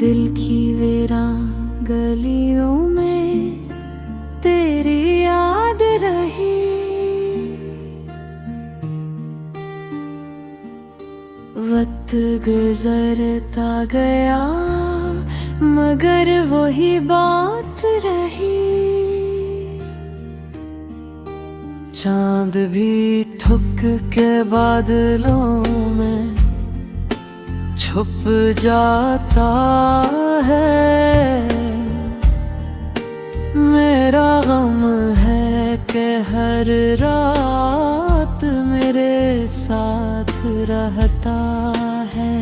दिल की वीरान गलियों में तेरी याद रही। वक्त गुजरता गया मगर वही बात रही। चांद भी थुक के बादलों में छुप जाता है। मेरा गम है कि हर रात मेरे साथ रहता है।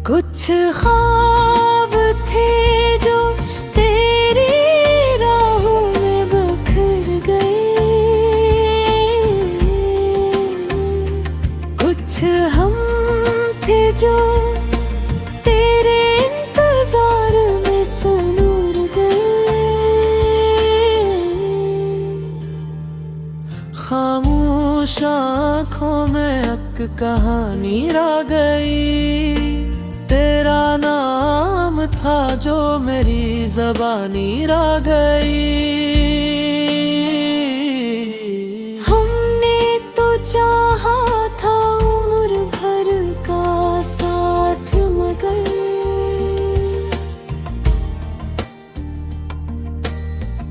कुछ ख्वाब थे जो तेरी राहों में बिखर गए। कुछ हम थे जो तेरे इंतजार में सनूर गए। खामोश आँखों में एक कहानी रह गई। तेरा नाम था जो मेरी ज़बानी रह गई। हमने तो चाहा था उम्र भर का साथ मगर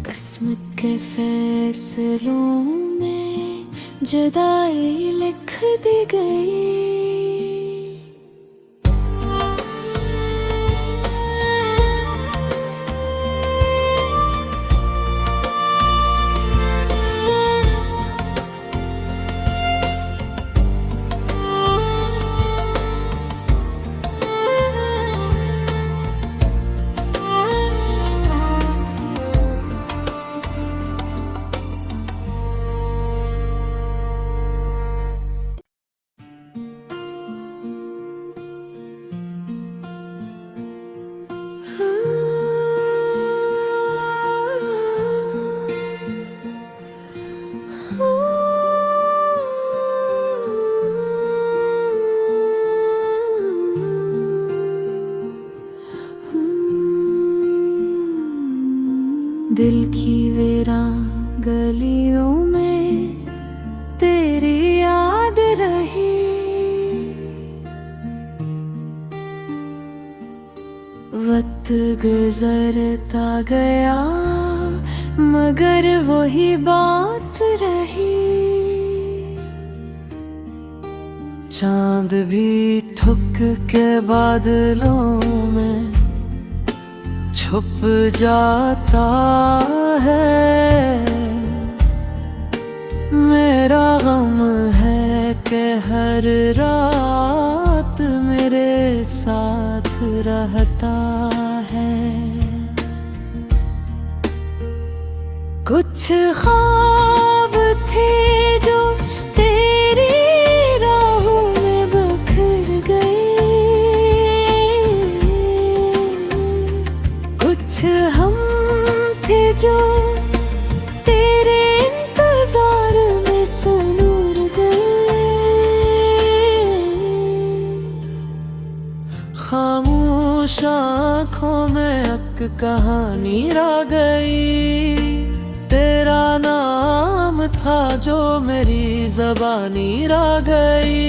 किस्मत के फैसलों में जुदाई लिख दी गई। दिल की वीरान गलियों में तेरी याद रही। वक्त गुजरता गया मगर वही बात रही। चांद भी थुक के बादलों में छुप जाता है। मेरा गम है कि हर रात मेरे साथ रहता है। कुछ ख्वाब थे जो तेरी राहों में बिखर गए। कुछ हम थे जो तेरे इंतजार में सनूर गए। खामोश आँखों में एक कहानी रह गई। तेरा नाम था जो मेरी ज़बानी रह गई।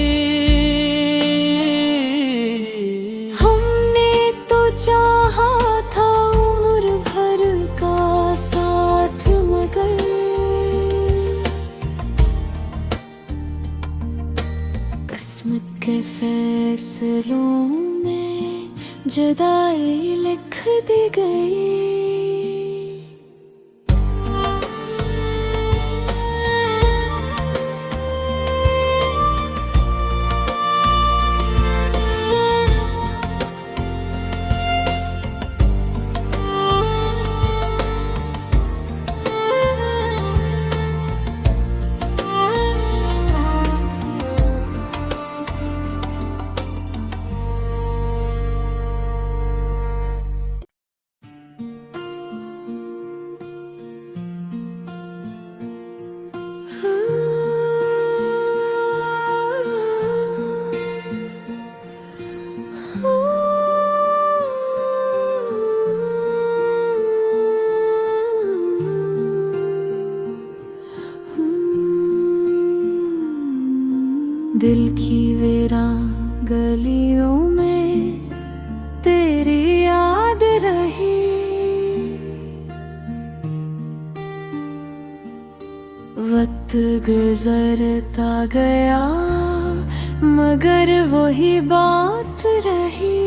हमने तो चाहा था उम्र भर का साथ मगर किस्मत के फैसलों में जुदाई लिख दी गई। दिल की वीरान गलियों में तेरी याद रही। वक्त गुजरता गया मगर वही बात रही।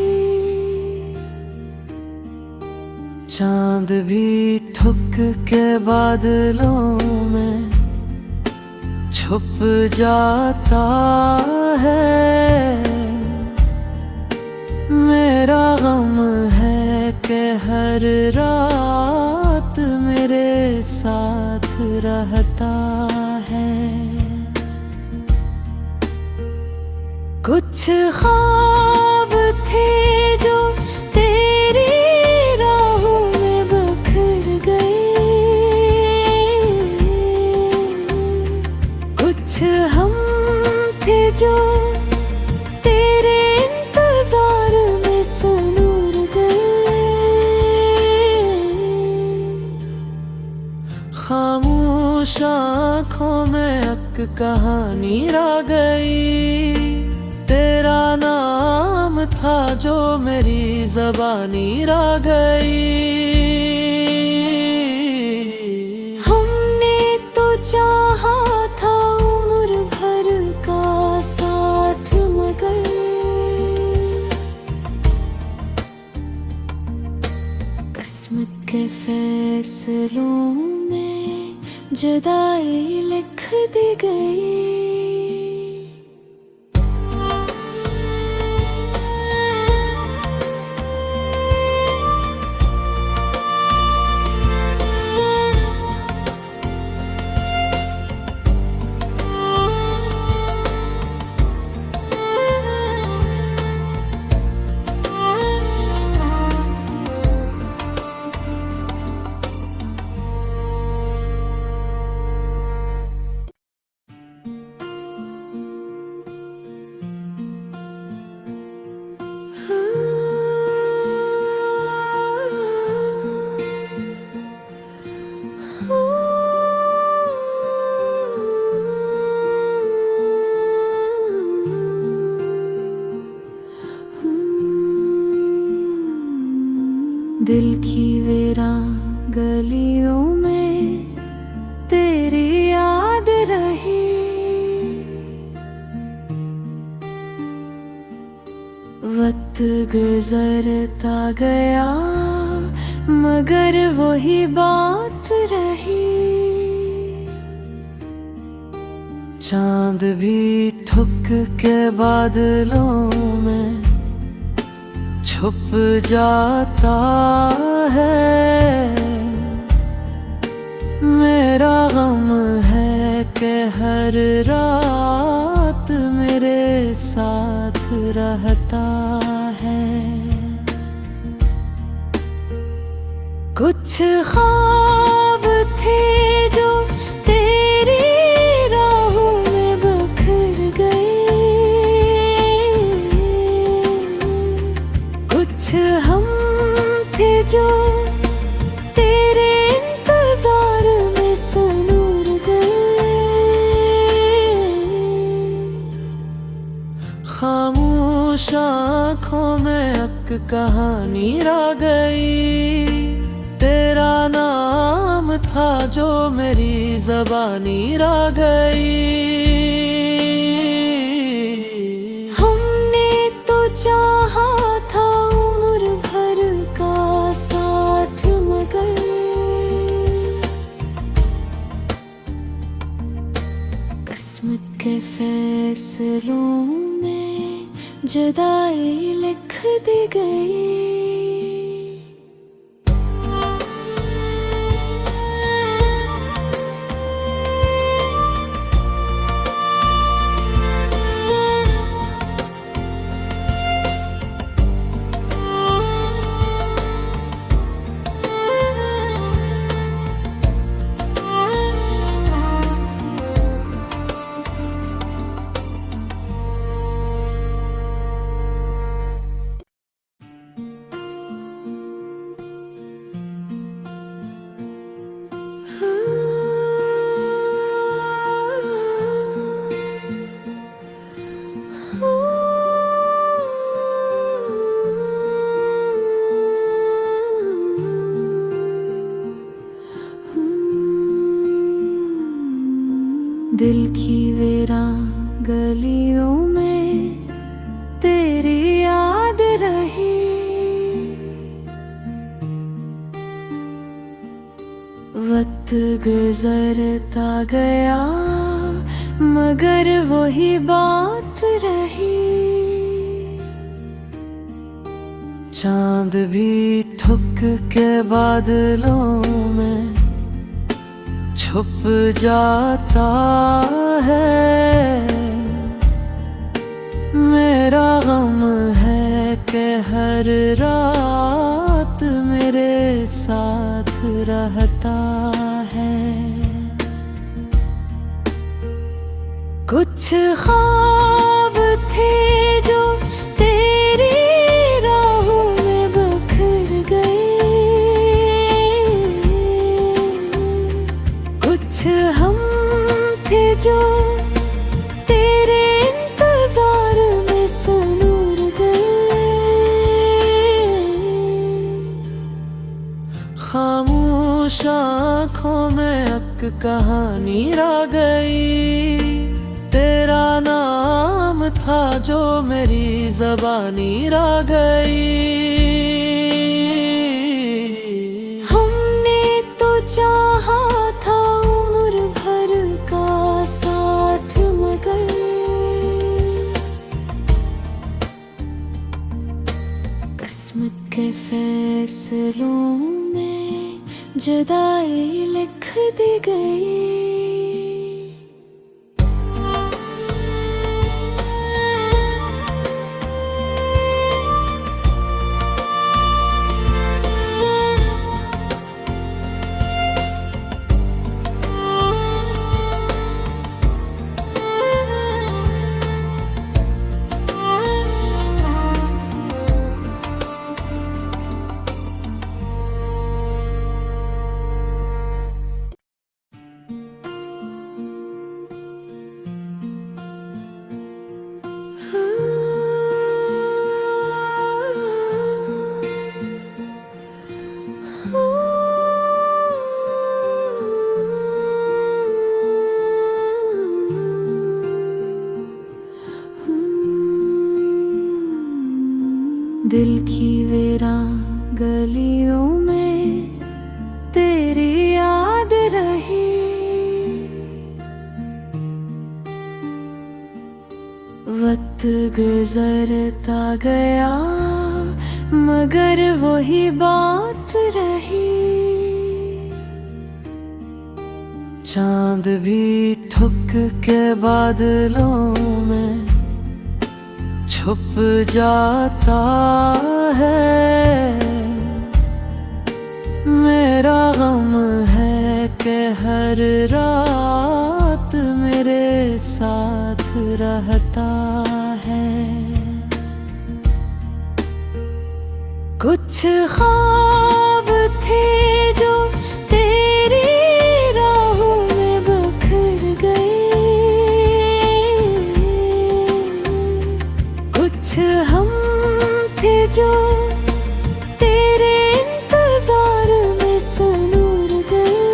चांद भी थुक के बादलों में छुप जाता है। मेरा गम है कि हर रात मेरे साथ रहता है। कुछ ख्वाब थे जो तेरी राहों में बिखर गए। कुछ हम थे जो तेरे इंतजार में सनूर गए। खामोश आँखों में एक कहानी रह गई। तेरा नाम था जो मेरी ज़बानी रह गई। हमने तो चाहा था उम्र भर का साथ मगर किस्मत के फैसलों में जुदाई लिख दी गई। दिल की वीरान गलियों में तेरी याद रही। वक्त गुजरता गया मगर वही बात रही। चांद भी थुक के बादलों में छुप जाता है। मेरा गम है कि हर रात मेरे साथ रहता है। कुछ ख्वाब थे जो तेरी राहों में बिखर गए। कुछ हम थे जो तेरे इंतजार में सनूर गए। खामोश आँखों में एक कहानी रह गई। तेरा नाम था जो मेरी ज़बानी रह गई। हमने तो चाहा था उम्र भर का साथ मगर किस्मत के फैसलों में जुदाई लिख दी गई। दिल की वीरान गलियों में तेरी याद रही। वक्त गुजरता गया मगर वही बात रही। चांद भी थुक के बादलों में छुप जाता है। मेरा गम है कि हर रात मेरे साथ रहता है। कुछ ख्वाब थे जो तेरी राहों में बिखर गए। कुछ हम थे जो तेरे इंतजार में सनूर गए। खामोश आँखों में एक कहानी रह गई। तेरा नाम था जो मेरी ज़बानी रह गई। हमने तो चाहा था उम्र भर का साथ मगर किस्मत के फैसलों में जुदाई लिख दी गई। दिल की वीरान गलियों में तेरी याद रही। वक्त गुजरता गया मगर वही बात रही। चांद भी थुक के बादलों में छुप जाता है। मेरा गम है कि हर रात मेरे साथ रहता है। कुछ ख्वाब थे जो तेरी राहों में बिखर गए। कुछ हम थे जो तेरे इंतजार में सनूर गए।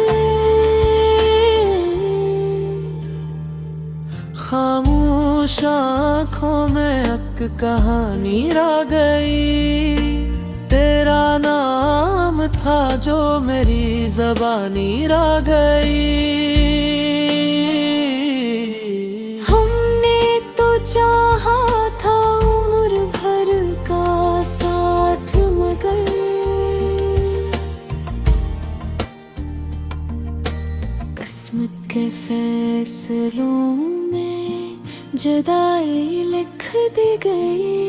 खामोश आँखों में एक कहानी रह गई। तेरा नाम था जो मेरी ज़बानी रह गई। हमने तो चाहा था उम्र भर का साथ मगर किस्मत के फैसलों में जुदाई लिख दी गई।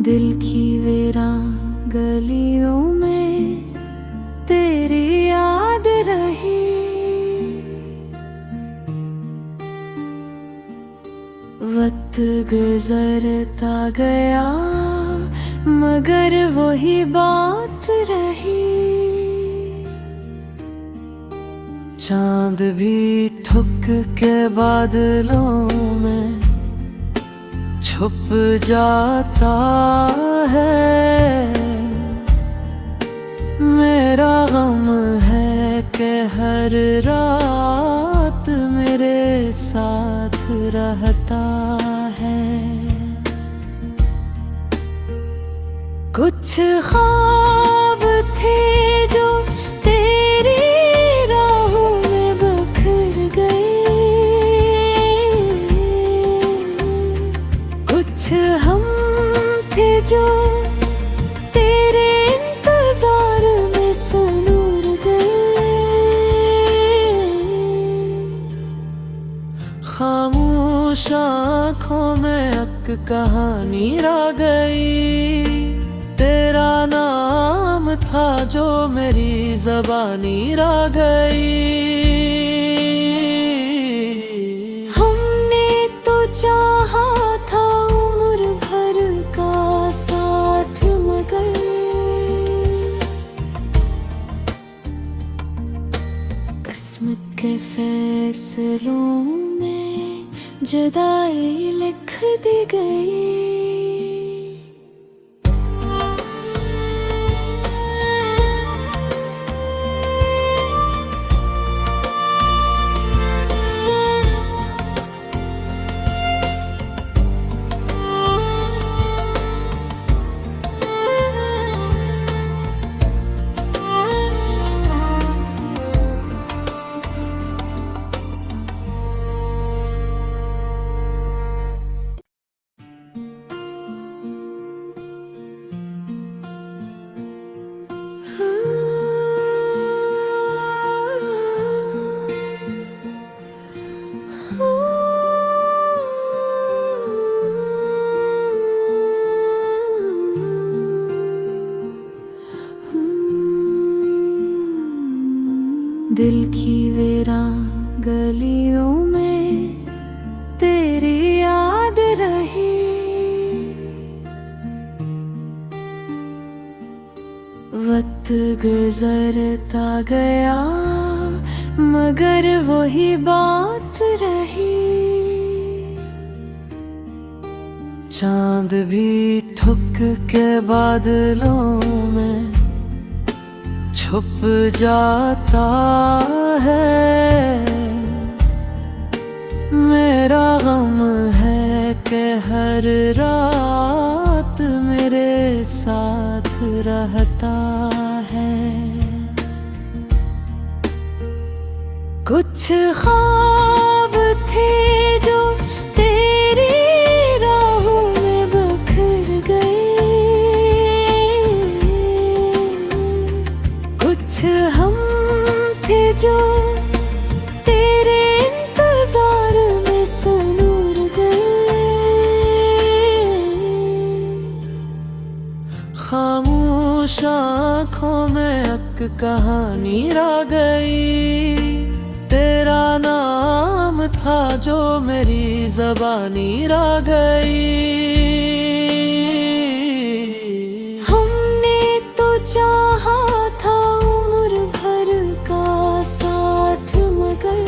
दिल की वीरान गलियों में तेरी याद रही। वक्त गुजरता गया मगर वही बात रही। चांद भी थक के बादलों में छुप जाता है। मेरा गम है कि हर रात मेरे साथ रहता है। कुछ ख्वाब थे जो तेरी राहों में बिखर गए। कुछ हम थे जो तेरे इंतजार में सनूर गए। खामोश आँखों में एक कहानी रह गई। तेरा नाम था जो मेरी ज़बानी रह गई। हमने तो चाहा था उम्र भर का साथ मगर किस्मत के फैसलों में जुदाई लिख दी गई। दिल की वीरान गलियों में तेरी याद रही। वक्त गुजरता गया मगर वही बात रही। चांद भी थक के बादलों में छुप जाता है। मेरा गम है कि हर रात मेरे साथ रहता है। कुछ ख्वाब थे जो तेरी राहों में बिखर गए। कुछ हम थे जो तेरे इंतजार में सनूर गए। खामोश आँखों में एक कहानी रह गई। तेरा नाम था जो मेरी ज़बानी रह गई। हमने तो चाहा था उम्र भर का साथ मगर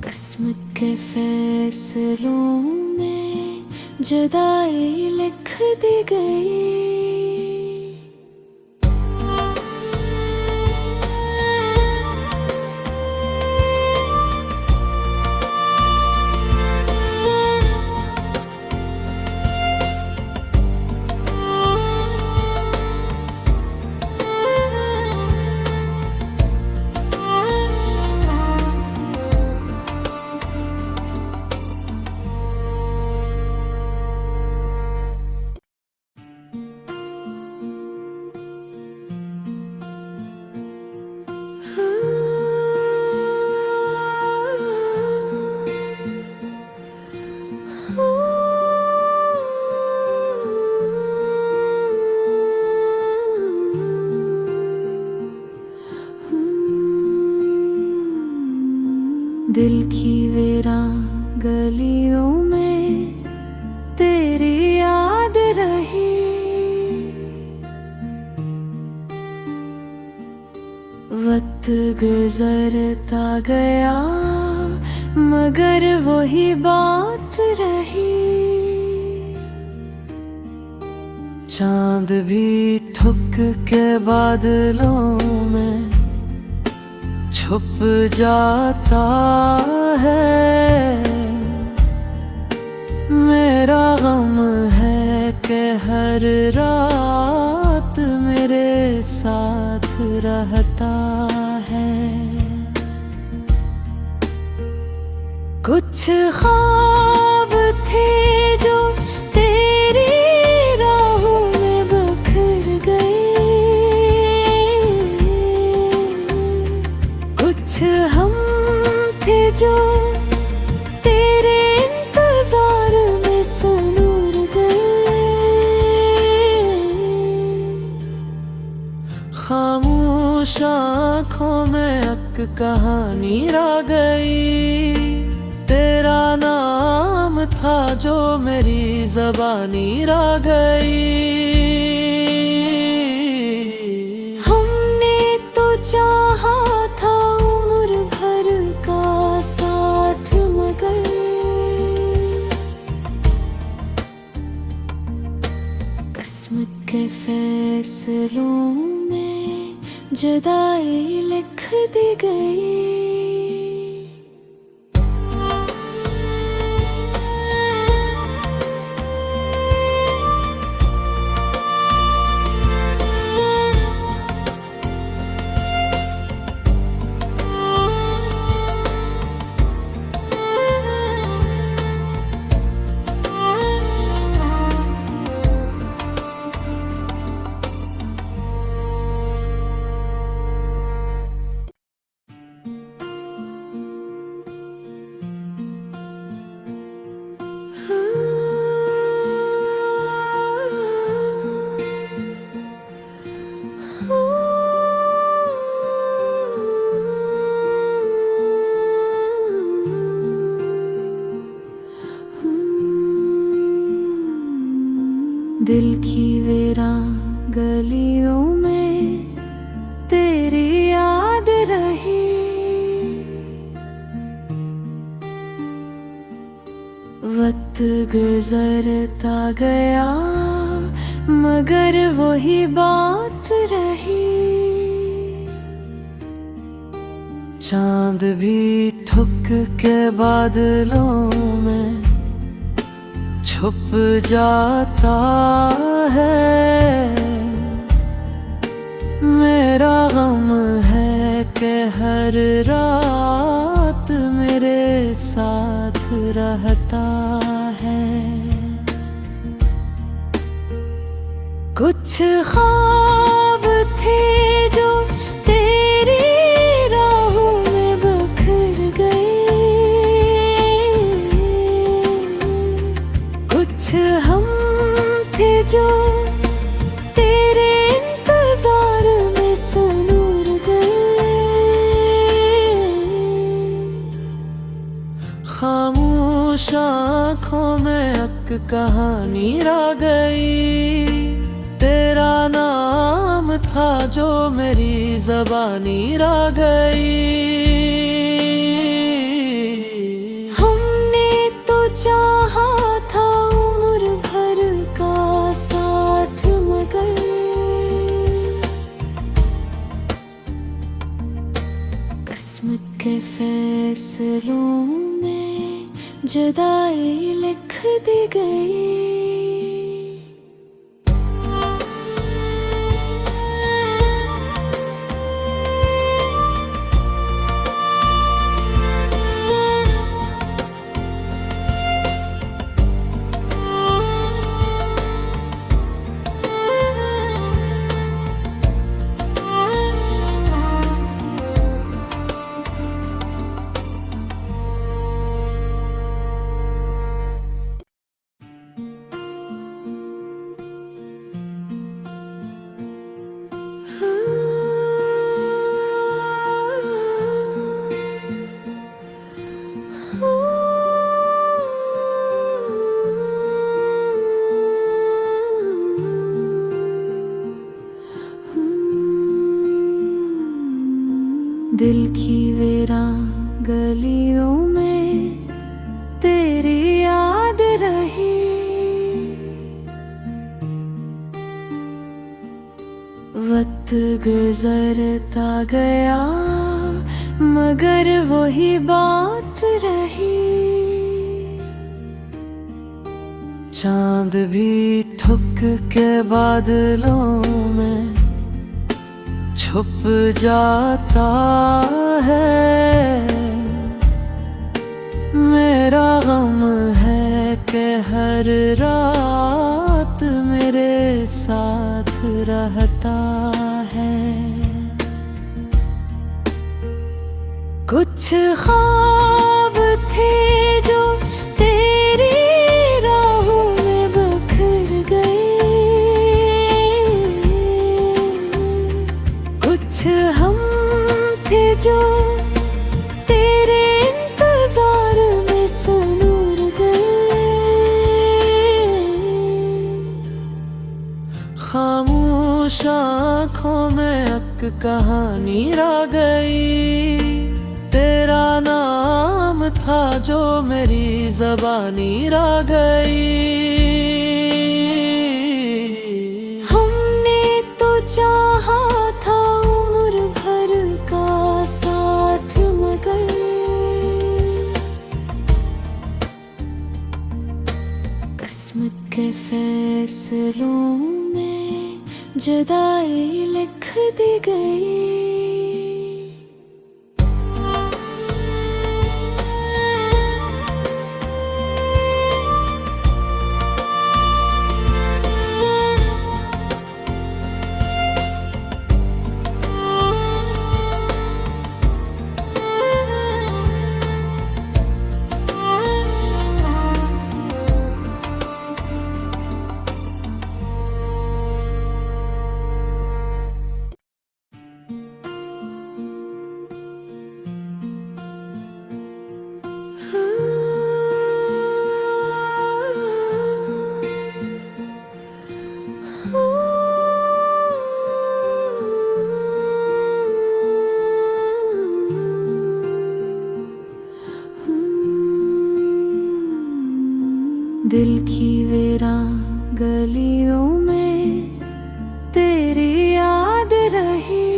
किस्मत के फैसलों में जुदाई लिख दी गई। गलियों में तेरी याद रही। वक्त गुजरता गया मगर वही बात रही। चांद भी थुक के बादलों में छुप जाता है। मेरा गम है कि हर रात मेरे साथ रहता है। कुछ ख्वाब थे जो तेरी राहों में बिखर गए। कुछ हम थे जो तेरे इंतजार में सनूर गए। खामोश आँखों में एक कहानी रह गई। तेरा नाम था जो मेरी ज़बानी रह गई। हमने तो चाहा था उम्र भर का साथ मगर किस्मत के फैसलों में जुदाई लिख दी गई। दिल की वीरान गलियों में तेरी याद रही। वक्त गुजरता गया मगर वही बात रही। चांद भी थुक के बादलों में छुप जाता है। मेरा गम है कि हर रात मेरे साथ रहता है। कुछ ख्वाब थे जो तेरी राहों में बिखर गए। कुछ हम थे जो तेरे इंतजार में सनूर गए। खामोश आँखों में एक कहानी रह गई। तेरा नाम था जो मेरी ज़बानी रह गई। हमने तो चाहा था उम्र भर का साथ मगर किस्मत के फैसलों में जुदाई लिख दी गई। तेरी याद रही। वक्त गुजरता गया मगर वही बात रही। चांद भी थुक के बादलों में छुप जाता है। मेरा गम है कि हर रात मेरे साथ रहता है। कुछ ख्वाब थे जो तेरी राहों में बिखर गए। कुछ हम थे जो तेरे इंतजार में सनूर गए। खामोश आँखों में एक कहानी रह गई। तेरा नाम था जो मेरी ज़बानी रह गई। हमने तो चाहा था उम्र भर का साथ मगर किस्मत के फैसलों में जुदाई लिख दी गई। दिल की वीरान गलियों में तेरी याद रही।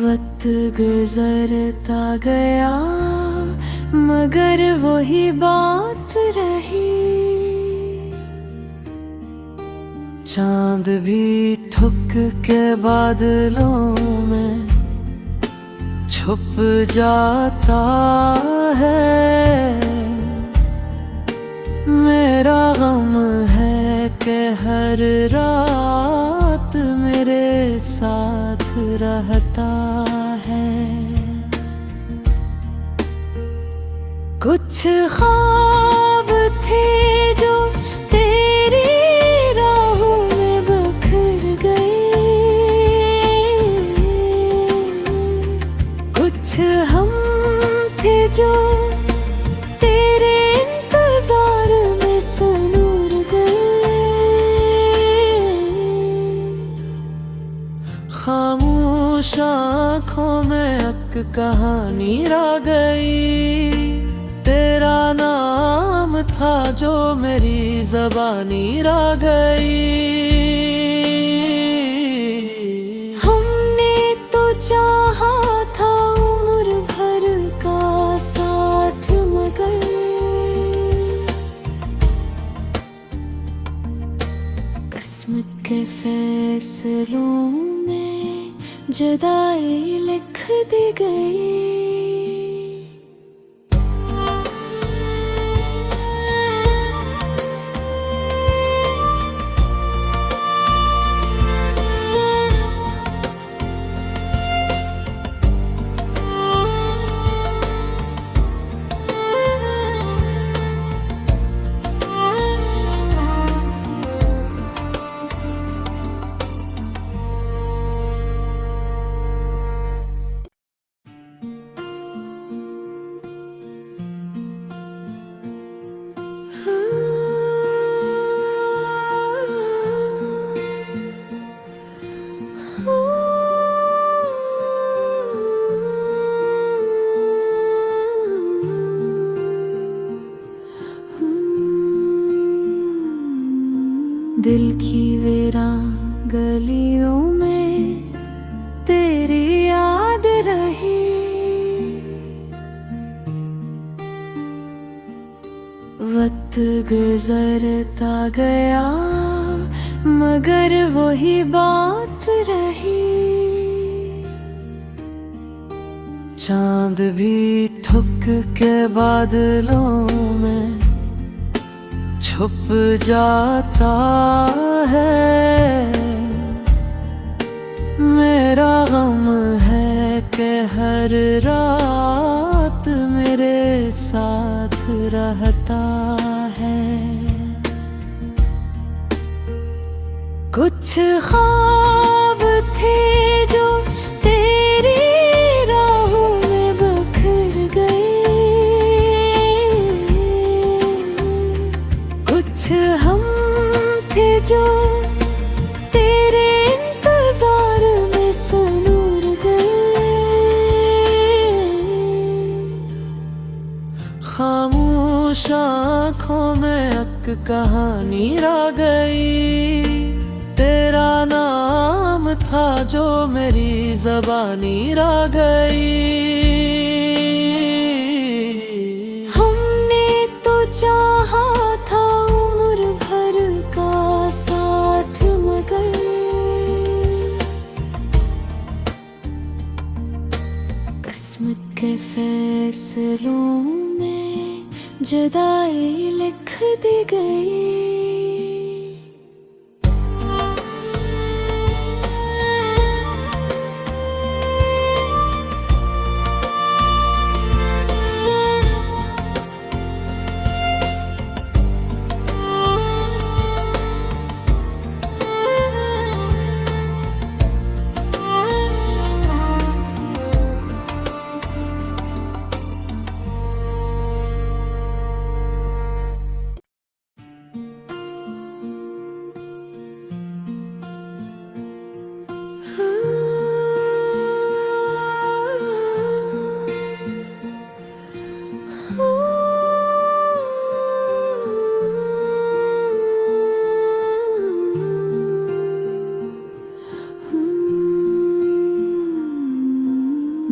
वक्त गुजरता गया मगर वही बात रही। चांद भी थुक के बादलों में छुप जाता है। मेरा गम है कि हर रात मेरे साथ रहता है। कुछ ख्वाब थे जो तेरी राहों में बिखर गए। कुछ हम थे जो तेरे इंतजार में सनूर गए। खामोश आँखों में एक कहानी रह गई। तेरा नाम था जो मेरी ज़बानी रह गई। हमने तो चाहा था उम्र भर का साथ मगर किस्मत के फैसलों में जुदाई लिख दी गई। गुजरता गया मगर वही बात रही। चांद भी थक के बादलों में छुप जाता है। मेरा गम है कि हर रात मेरे साथ रहता है। कुछ ख्वाब थे जो तेरी राहों में बिखर गए। कुछ हम थे जो तेरे इंतजार में सनूर गए। खामोश आँखों में एक कहानी रह गई। तेरा नाम था जो मेरी ज़बानी रह गई। हमने तो चाहा था उम्र भर का साथ मगर किस्मत के फैसलों में जुदाई लिख दी गई।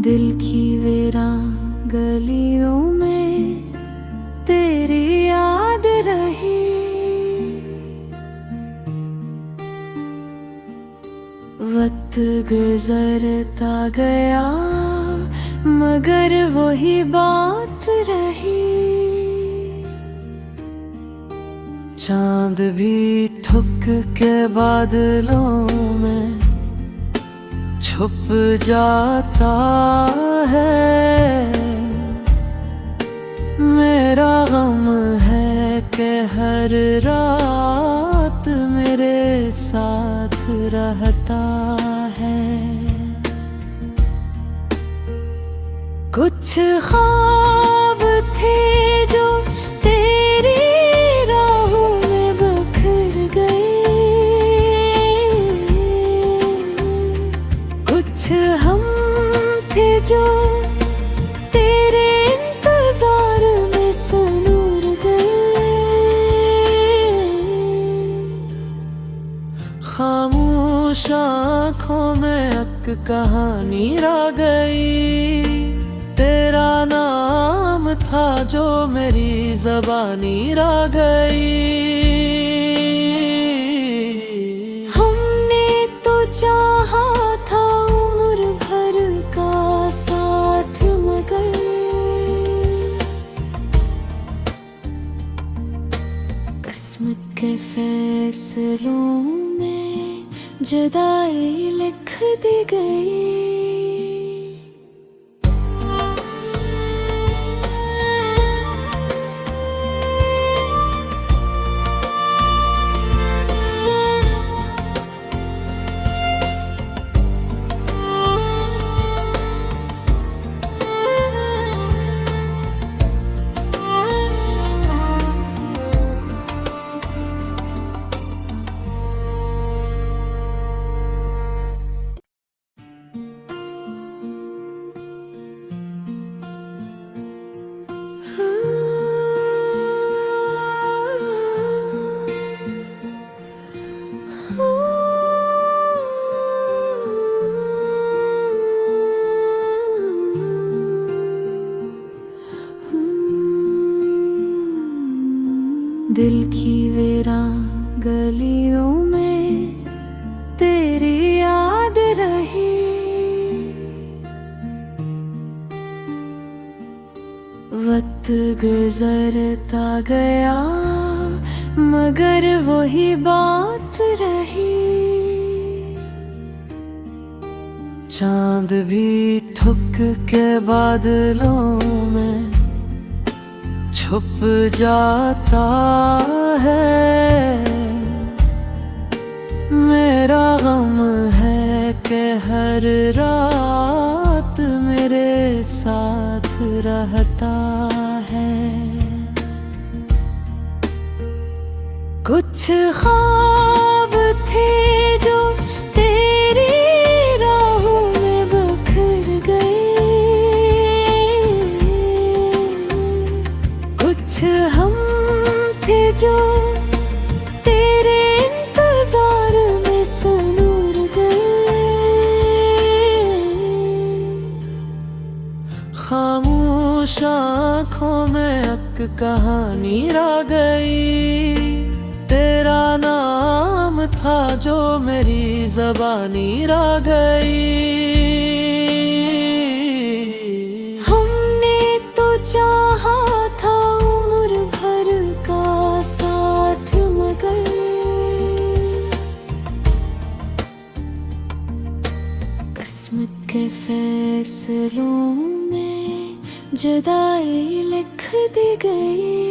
दिल की वीरान गलियों में तेरी याद रही। वक्त गुजरता गया मगर वही बात रही। चांद भी थक के बादलों में छुप जाता है। मेरा गम है कि हर रात मेरे साथ रहता है। कुछ ख्वाब थे जो तेरी राहों में बिखर गए। कुछ हम थे जो तेरे इंतजार में सनूर गए। खामोश आँखों में एक कहानी रह गई। तेरा नाम था जो मेरी ज़बानी रह गई। हमने तो चाहा था उम्र भर का साथ मगर किस्मत के फैसलों में जुदाई लिख दी गई। दिल की वीरान गलियों में तेरी याद रही। वक्त गुजरता गया मगर वही बात रही। चांद भी थुक के बादलों में छुप जाता है। मेरा गम है कि हर रात मेरे साथ रहता है। कुछ ख्वाब थे जो तेरी राहों में बिखर गए। कुछ हम थे जो तेरे इंतजार में सनूर गए। खामोश आँखों में एक कहानी रह गई। तेरा नाम था जो मेरी ज़बानी रह गई। हमने तो चाहा था उम्र भर का साथ मगर किस्मत के फैसलों में जुदाई लिख दी गई।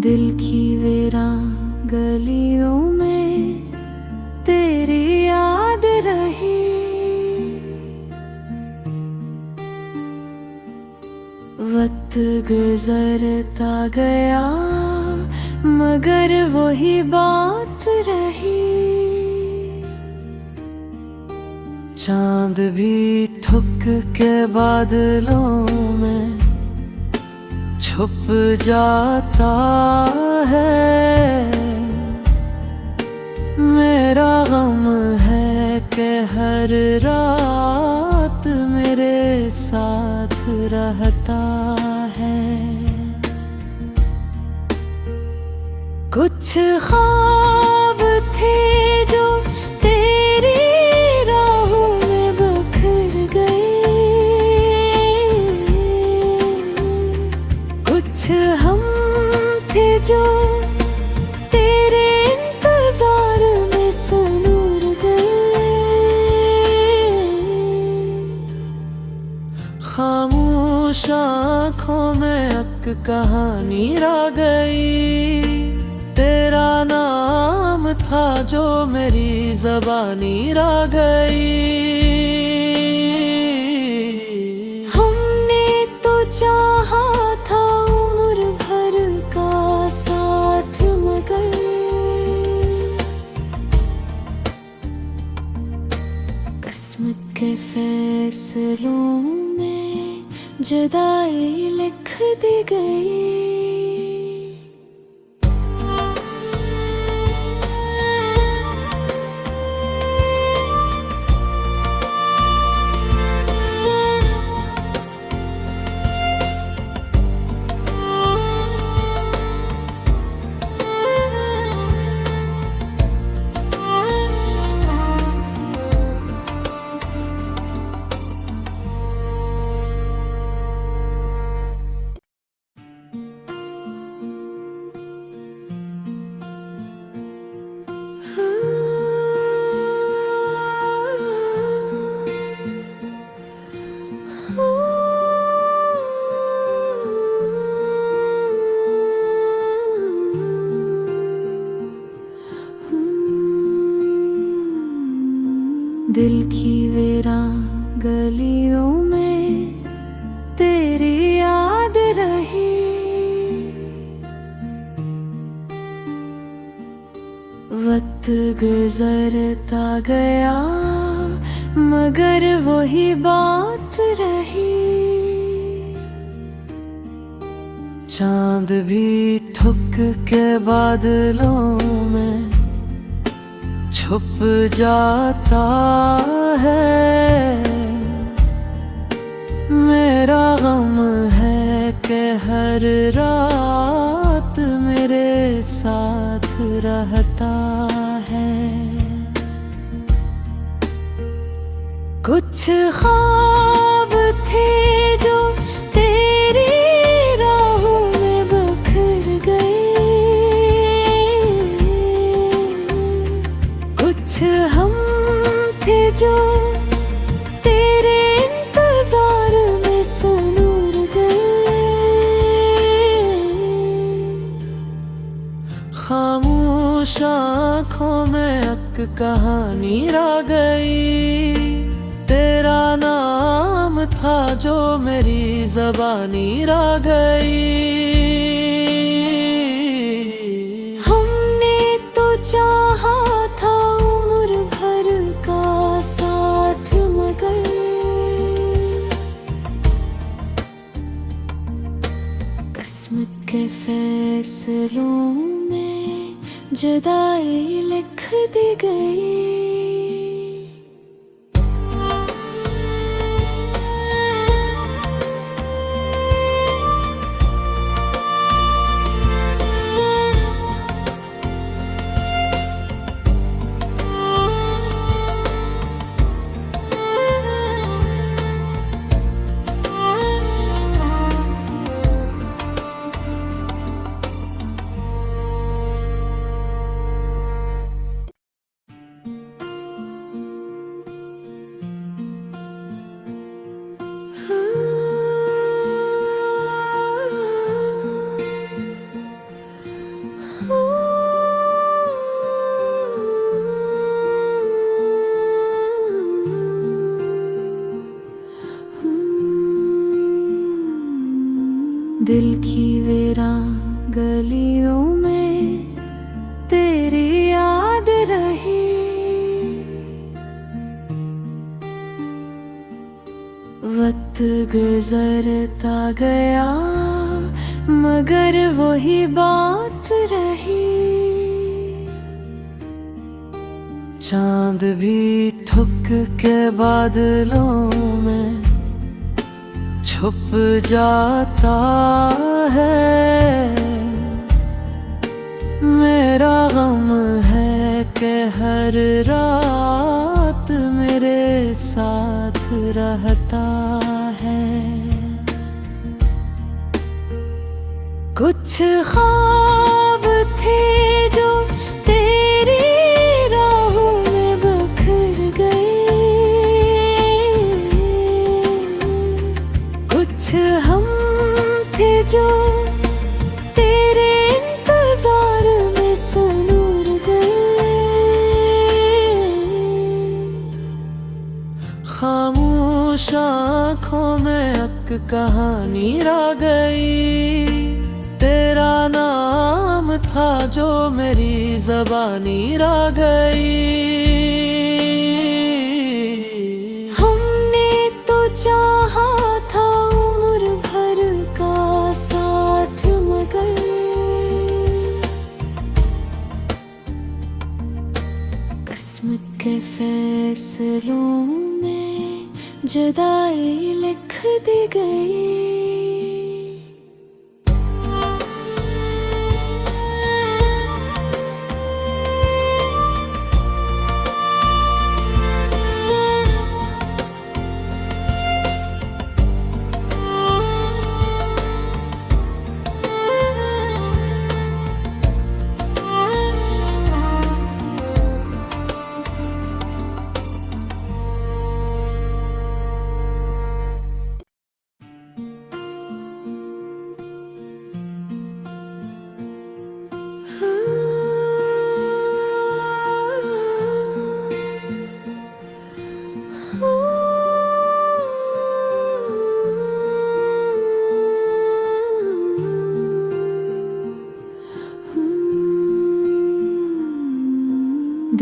दिल की वीरान गलियों में तेरी याद रही। वक्त गुजरता गया मगर वही बात रही। चांद भी थुक के बादलों में छुप जाता है। मेरा गम है कि हर रात मेरे साथ रहता है। कुछ ख्वाब थे जो तेरी राहों में बिखर गए। कुछ हम थे जो तेरे इंतजार में सनूर गए। खामोश आँखों में एक कहानी रह गई। तेरा नाम था जो मेरी ज़बानी रह गई। हमने तो चाहा था उम्र भर का साथ मगर किस्मत के फैसलों में जुदाई लिख दी गई। दिल की वीरान गलियों में तेरी याद रही। वक्त गुजरता गया मगर वही बात रही। चांद भी थुक के बादलों में छुप जाता है। मेरा गम है कि हर रात मेरे साथ रहता है। कुछ ख्वाब थे जो तेरी राहों में बिखर गए। कुछ हम थे जो तेरे इंतजार में सनूर गए। खामोश आँखों में एक कहानी रह गई। तेरा नाम था जो मेरी ज़बानी रह गई। हमने तो चाहा था उम्र भर का साथ मगर किस्मत के फैसलों में जुदाई लिख दी गई। दिल की वीरान गलियों में तेरी याद रही। वक्त गुजरता गया मगर वही बात रही। चांद भी थुक के बादलों में छुप जाता है। मेरा गम है कि हर रात मेरे साथ रहता है। कुछ ख्वाब थे जो तेरी राहों में बिखर गए। कुछ हम थे जो तेरे इंतजार में सनूर गए। खामोश आँखों में एक कहानी रह गई। तेरा नाम था जो मेरी ज़बानी रह गई। हमने तो चाहा था उम्र भर का साथ मगर किस्मत के फैसलों में जुदाई लिख दी गई।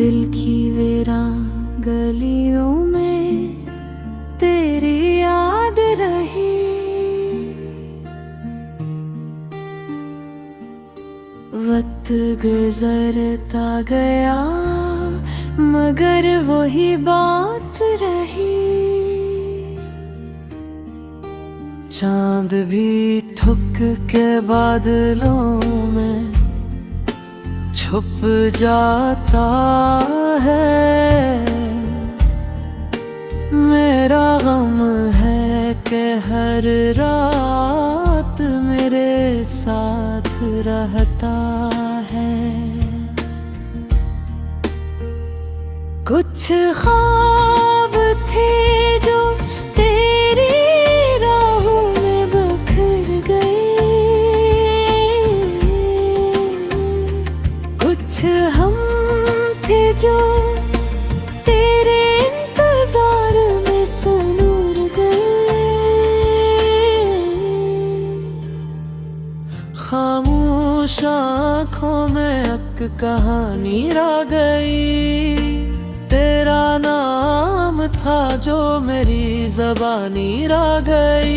दिल की वीरान गलियों में तेरी याद रही। वक्त गुजरता गया मगर वही बात रही। चांद भी थुक के बादलों में छुप जाता है। मेरा गम है कि हर रात मेरे साथ रहता है। कुछ ख्वाब थे जो तेरी राहों में बिखर गए। कुछ हम थे जो तेरे इंतजार में सनूर गए। खामोश आँखों में एक कहानी रह गई। तेरा नाम था जो मेरी ज़बानी रह गई।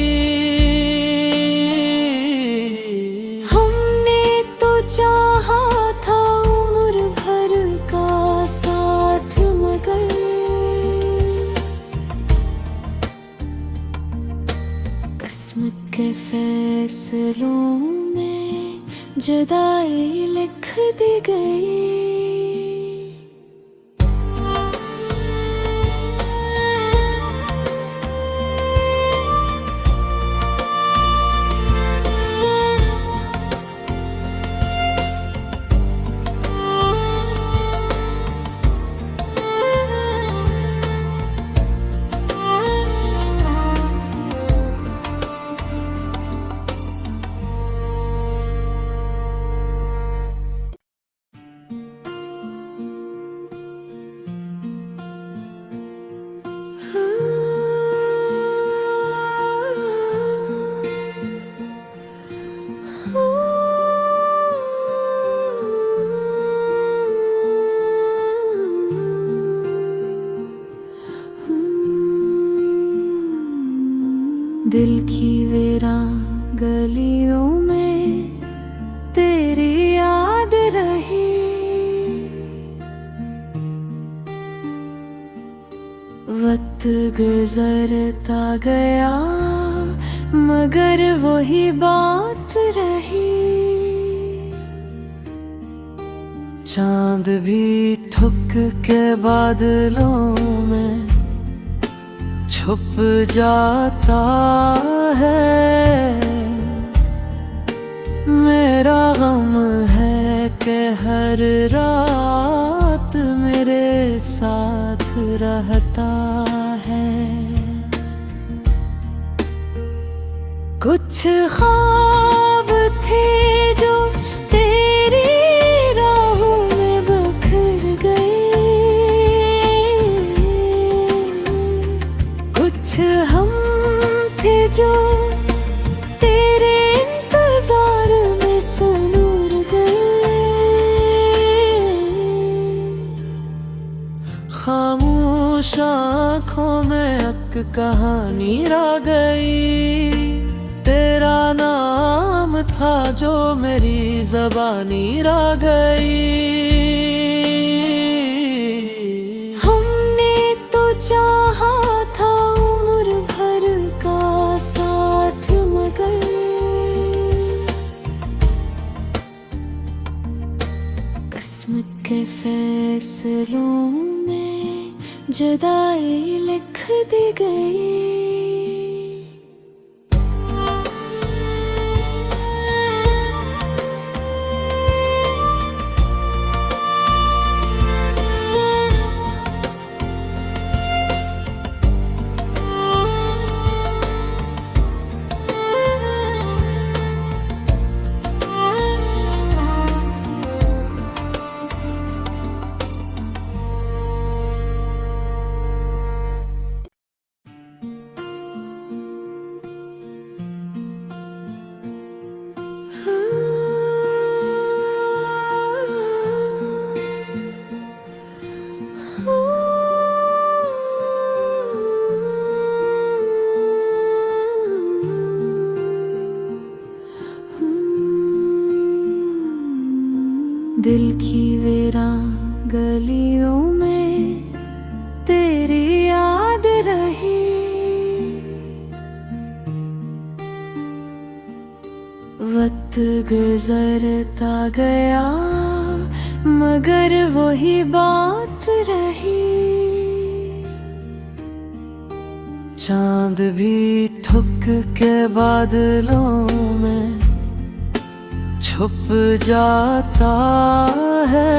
हमने तो चाहा था उम्र भर का साथ मगर किस्मत के फैसलों में जुदाई लिख दी गई। दिल की वीरान गलियों में तेरी याद रही। वक्त गुजरता गया मगर वही बात रही। चांद भी थुक के बादलों में छुप जाता है। मेरा गम है कि हर रात मेरे साथ रहता है। कुछ ख्वाब थे जो तेरी राहों में बिखर गए। कुछ हम थे जो तेरे इंतजार में सनूर गए। खामोश आँखों में एक कहानी रह गई। तेरा नाम था जो मेरी ज़बानी रह गई। हमने तो चाहा था उम्र भर का साथ मगर किस्मत के फैसलों में जुदाई लिख दी गई। दिल की वीरान गलियों में तेरी याद रही, वक्त गुजरता गया मगर वही बात रही। चांद भी थुक के बादलों में छुप जाता है,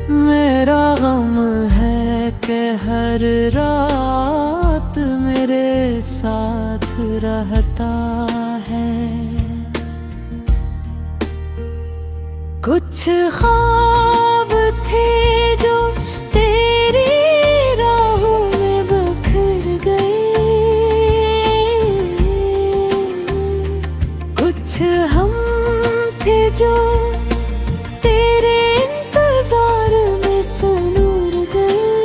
मेरा गम है कि हर रात मेरे साथ रहता है। कुछ ख्वाब थे जो तेरी राहों में बिखर गए, कुछ हम थे जो तेरे इंतजार में सनूर गए।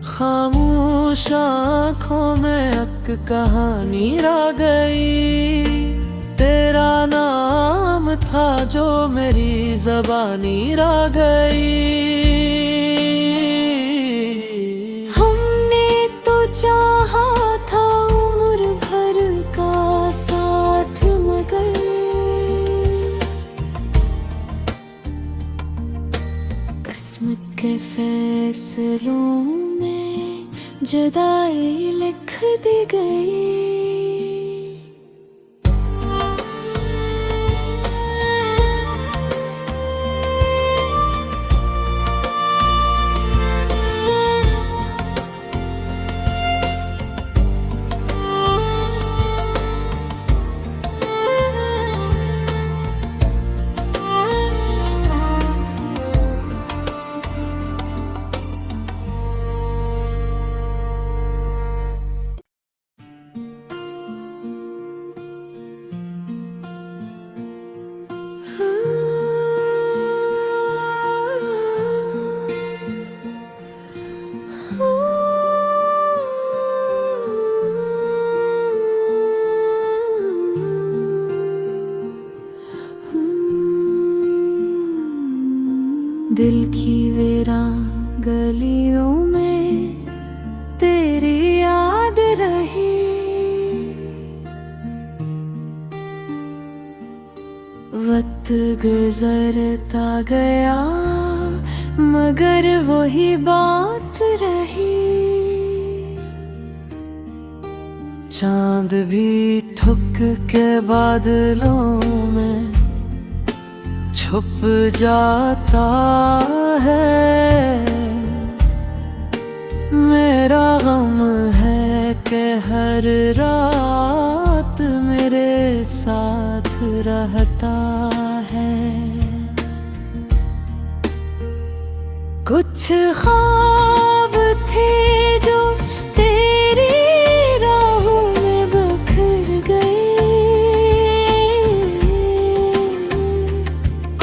खामोश आँखों में एक कहानी रह गई, तेरा नाम था जो मेरी ज़बानी रह गई। हमने तो चाहा था उम्र भर का साथ मगर किस्मत के फैसलों में जुदाई लिख दी गई। दिल की वीरान गलियों में तेरी याद रही, वक्त गुजरता गया मगर वही बात रही। चांद भी थुक के बादलों में छुप जाता है, मेरा गम है कि हर रात मेरे साथ रहता है। कुछ ख्वाब थे जो तेरी राहों में बिखर गए,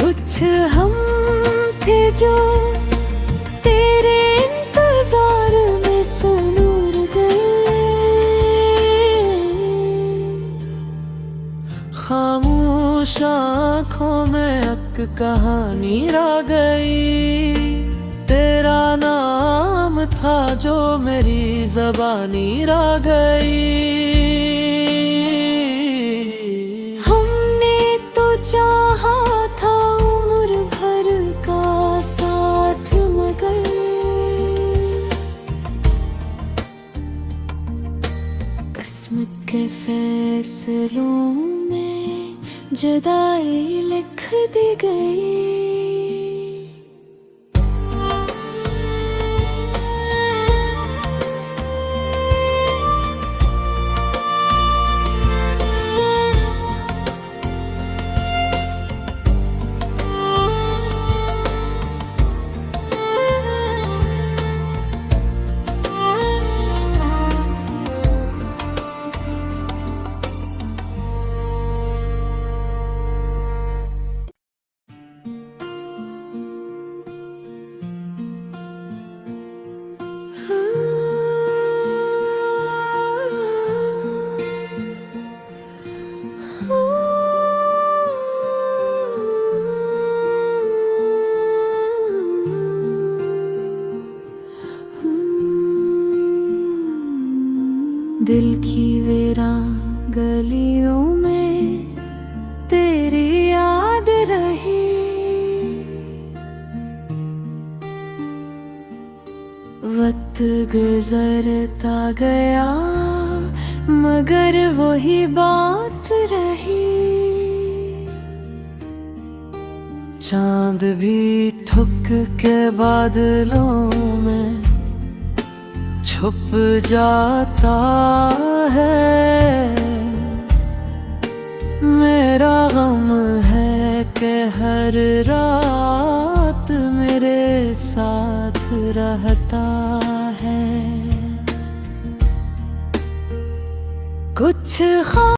कुछ हम थे जो तेरे इंतजार में सनूर गए। खामोश आँखों में एक कहानी रह गई, तेरा नाम था जो मेरी ज़बानी रह गई। हमने तो चाहा था उम्र भर का साथ मगर किस्मत के फैसलों में जुदाई लिख दी गई। गुजरता गया मगर वही बात रही। चांद भी थक के बादलों में छुप जाता है। मेरा गम है कि हर रात मेरे साथ रहता है। कुछ